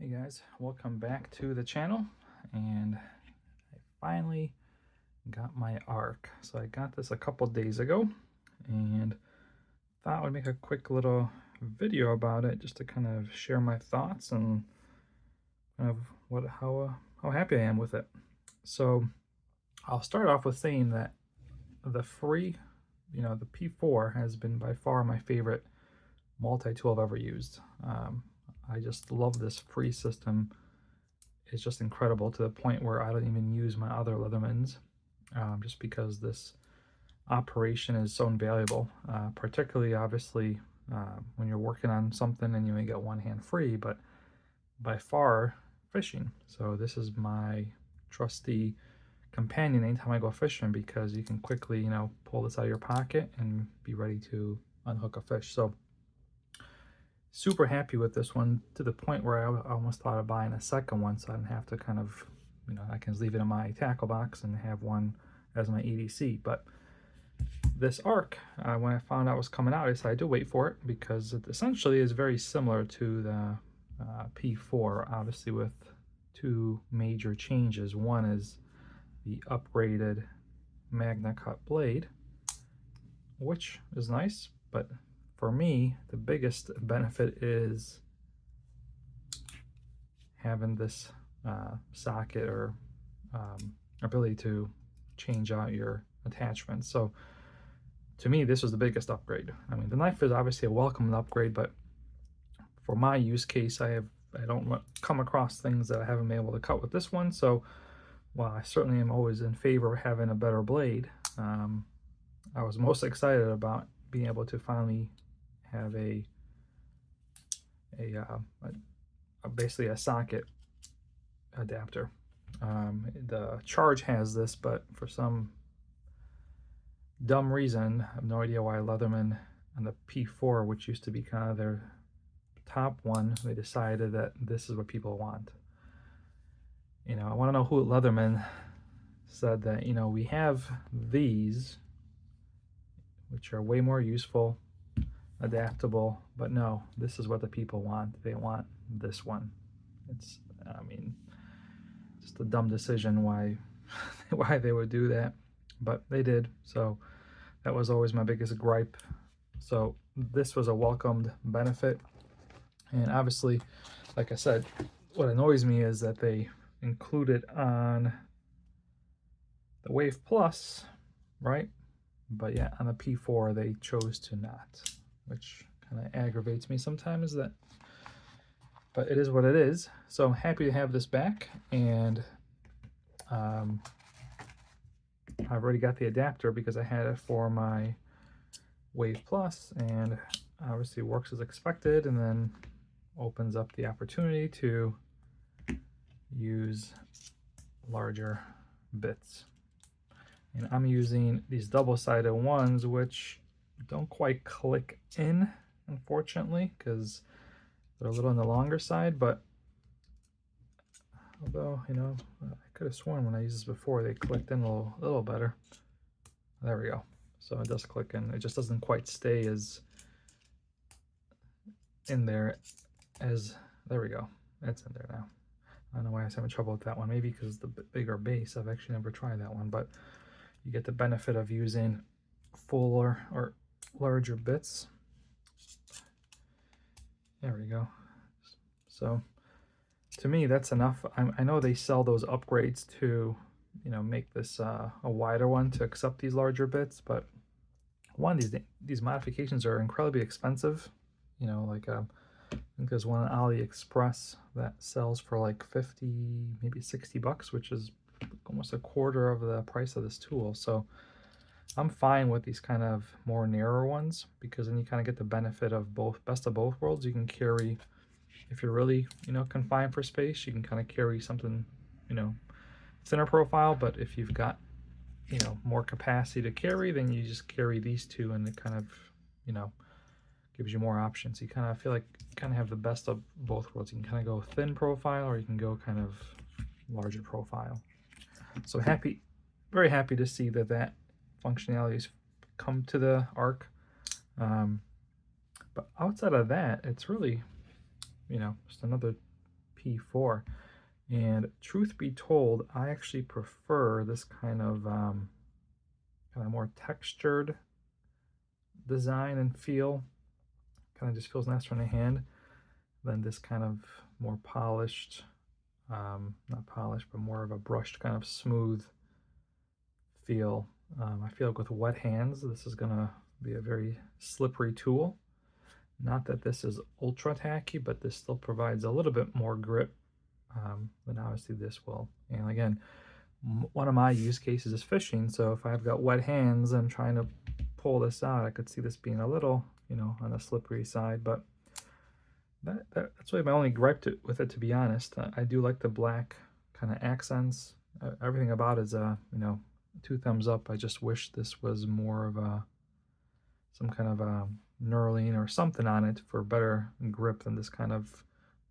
Hey guys, welcome back to the channel. And I finally got my arc. So I got this a couple days ago and thought I would make a quick little video about it just to kind of share my thoughts and kind of how happy I am with it. So I'll start off with saying that the free, the P4 has been by far my favorite multi-tool I've ever used. I just love this free system. It's just incredible to the point where I don't even use my other Leathermans, just because this operation is so invaluable, particularly obviously when you're working on something and you only get one hand free, but by far fishing. So this is my trusty companion anytime I go fishing, because you can quickly, pull this out of your pocket and be ready to unhook a fish. So super happy with this one, to the point where I almost thought of buying a second one so I don't have to kind of, I can leave it in my tackle box and have one as my EDC. But this arc, when I found out was coming out, I decided to wait for it because it essentially is very similar to the P4, obviously with two major changes. One is the upgraded Magna Cut blade, which is nice, but for me, the biggest benefit is having this socket or ability to change out your attachments. So to me, this was the biggest upgrade. I mean, the knife is obviously a welcome upgrade, but for my use case, I don't come across things that I haven't been able to cut with this one. So while I certainly am always in favor of having a better blade, I was most excited about being able to finally have basically a socket adapter. The Charge has this, but for some dumb reason, I have no idea why Leatherman on the P4, which used to be kind of their top one, they decided that this is what people want. I want to know who at Leatherman said that, we have these, which are way more useful, adaptable, but no, this is what the people want. They want this one. It's, just a dumb decision why they would do that, but they did. So that was always my biggest gripe. So this was a welcomed benefit. And obviously, like I said, what annoys me is that they include it on the Wave Plus, right? But yeah, on the P4 they chose to not, which kind of aggravates me sometimes. But it is what it is. So I'm happy to have this back, and I've already got the adapter because I had it for my Wave Plus, and obviously works as expected, and then opens up the opportunity to use larger bits. And I'm using these double-sided ones, which don't quite click in, unfortunately, because they're a little on the longer side. But although, I could have sworn when I used this before they clicked in a little better. There we go. So it does click in. It just doesn't quite stay as in there as, there we go. It's in there now. I don't know why I was having trouble with that one. Maybe because the bigger base. I've actually never tried that one, but you get the benefit of using fuller or larger bits. There we go. So to me, that's enough. I know they sell those upgrades to, make this a wider one to accept these larger bits, but these modifications are incredibly expensive. Like I think there's one on AliExpress that sells for like 50, maybe 60 bucks, which is almost a quarter of the price of this tool. So I'm fine with these kind of more narrower ones, because then you kind of get the benefit of best of both worlds. You can carry, if you're really, confined for space, you can kind of carry something, thinner profile, but if you've got, more capacity to carry, then you just carry these two, and it kind of, gives you more options. You kind of feel like you kind of have the best of both worlds. You can kind of go thin profile, or you can go kind of larger profile. So very happy to see that functionality has come to the Arc. But outside of that, it's really, just another P4. And truth be told, I actually prefer this kind of more textured design and feel. Kind of just feels nicer in the hand than this kind of more polished, not polished, but more of a brushed kind of smooth feel. I feel like with wet hands, this is gonna be a very slippery tool. Not that this is ultra tacky, but this still provides a little bit more grip than obviously this will. And again, one of my use cases is fishing, so if I've got wet hands and I'm trying to pull this out, I could see this being a little, you know, on the slippery side, but that's really my only gripe with it, to be honest. I do like the black kind of accents. Everything about it is, you know, 2 thumbs up. I just wish this was more of a, some kind of a knurling or something on it for better grip than this kind of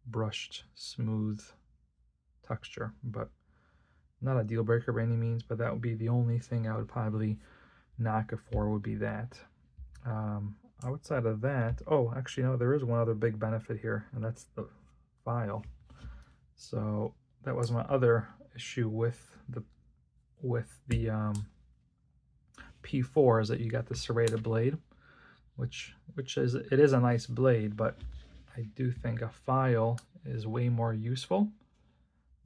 brushed, smooth texture. But not a deal breaker by any means, but that would be the only thing I would probably knock it for, would be that. Outside of that, oh, actually, no, there is one other big benefit here, and that's the file. So that was my other issue with the P4, is that you got the serrated blade, which is, it is a nice blade, but I do think a file is way more useful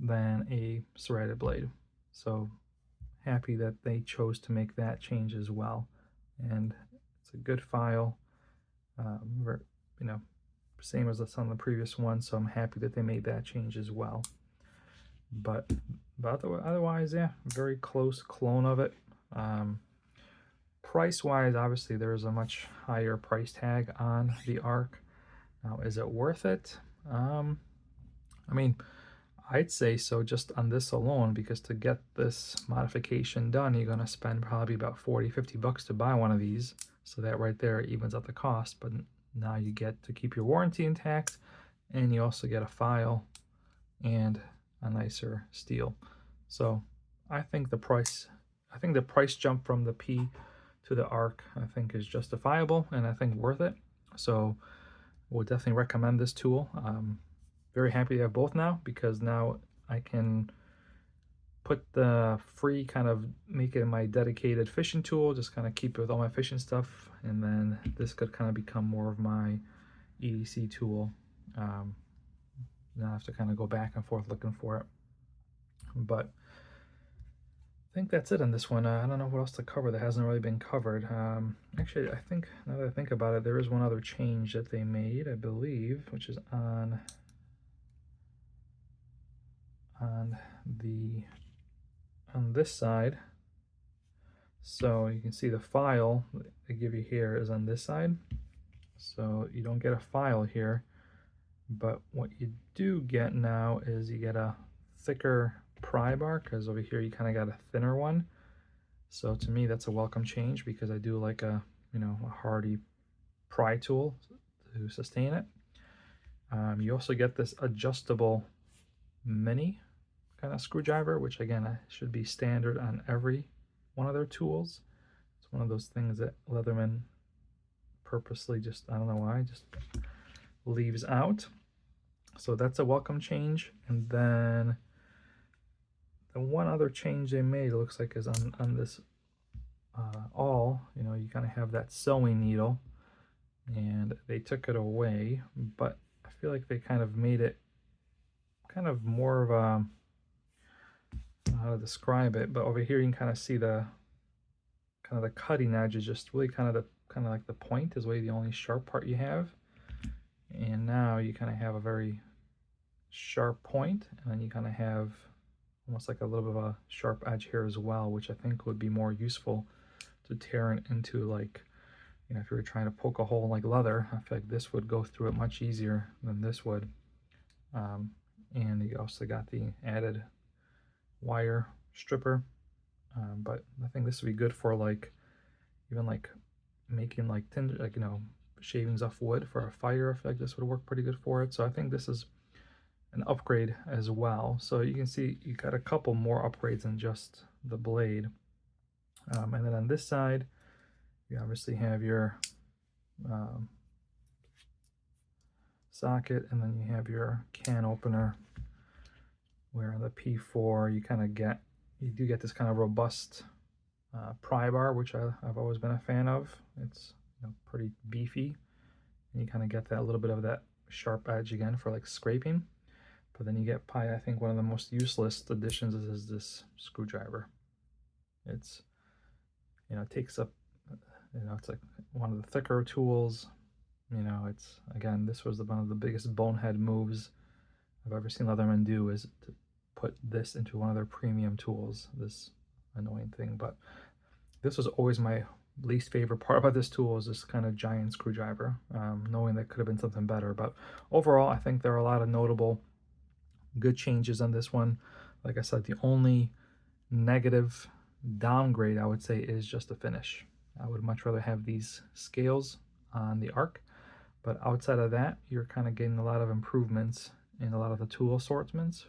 than a serrated blade. So happy that they chose to make that change as well, and it's a good file. You know, same as on the previous one, so I'm happy that they made that change as well. But otherwise, yeah, very close clone of it. Price wise, obviously there's a much higher price tag on the Arc. Now, is it worth it? I mean, I'd say so just on this alone, because to get this modification done, you're going to spend probably about 40-50 bucks to buy one of these. So that right there evens out the cost, but now you get to keep your warranty intact, and you also get a file and a nicer steel. So I think the price jump from the P to the Arc, I think, is justifiable, and I think worth it. So would definitely recommend this tool. Very happy to have both now, because now I can put the free, kind of make it my dedicated fishing tool, just kind of keep it with all my fishing stuff, and then this could kind of become more of my EDC tool. Now I have to kind of go back and forth looking for it. But I think that's it on this one. I don't know what else to cover that hasn't really been covered. Actually, I think, now that I think about it, there is one other change that they made, I believe, which is on this side. So you can see the file they give you here is on this side, so you don't get a file here, but what you do get now is you get a thicker pry bar, because over here you kind of got a thinner one. So to me, that's a welcome change, because I do like a, you know, a hardy pry tool to sustain it. You also get this adjustable mini kind of screwdriver, which again should be standard on every one of their tools. It's one of those things that Leatherman purposely, just, I don't know why, just leaves out. So that's a welcome change. And then the one other change they made, it looks like, is on this you know, you kind of have that sewing needle, and they took it away, but I feel like they kind of made it kind of more of a, how to describe it, but over here you can kind of see the kind of the cutting edge is just really kind of like the point is really the only sharp part you have, and now you kind of have a very sharp point, and then you kind of have almost like a little bit of a sharp edge here as well, which I think would be more useful to tear it into, like, you know, if you were trying to poke a hole like leather, I feel like this would go through it much easier than this would. And you also got the added wire stripper, but I think this would be good for, like, even like making like tinder, like, you know, shavings off wood for a fire. I feel like this would work pretty good for it. So I think this is an upgrade as well. So you can see you got a couple more upgrades than just the blade. And then on this side, you obviously have your socket, and then you have your can opener where on the P4 you do get this kind of robust pry bar, which I've always been a fan of. It's, you know, pretty beefy, and you kind of get that little bit of that sharp edge again for like scraping. But then you get I think one of the most useless additions is this screwdriver. It's, you know, it takes up, you know, it's like one of the thicker tools. You know, it's, again, this was one of the biggest bonehead moves I've ever seen Leatherman do, is to put this into one of their premium tools, this annoying thing. But this was always my least favorite part about this tool, is this kind of giant screwdriver, knowing that could have been something better. But overall, I think there are a lot of notable good changes on this one. Like I said, the only negative downgrade I would say is just the finish. I would much rather have these scales on the Arc, but outside of that, you're kind of getting a lot of improvements in a lot of the tool assortments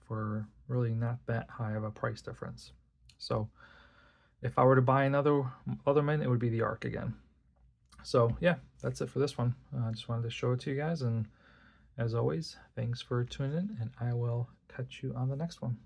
for really not that high of a price difference. So if I were to buy another Leatherman, it would be the Arc again. So yeah, that's it for this one. I just wanted to show it to you guys, and as always, thanks for tuning in, and I will catch you on the next one.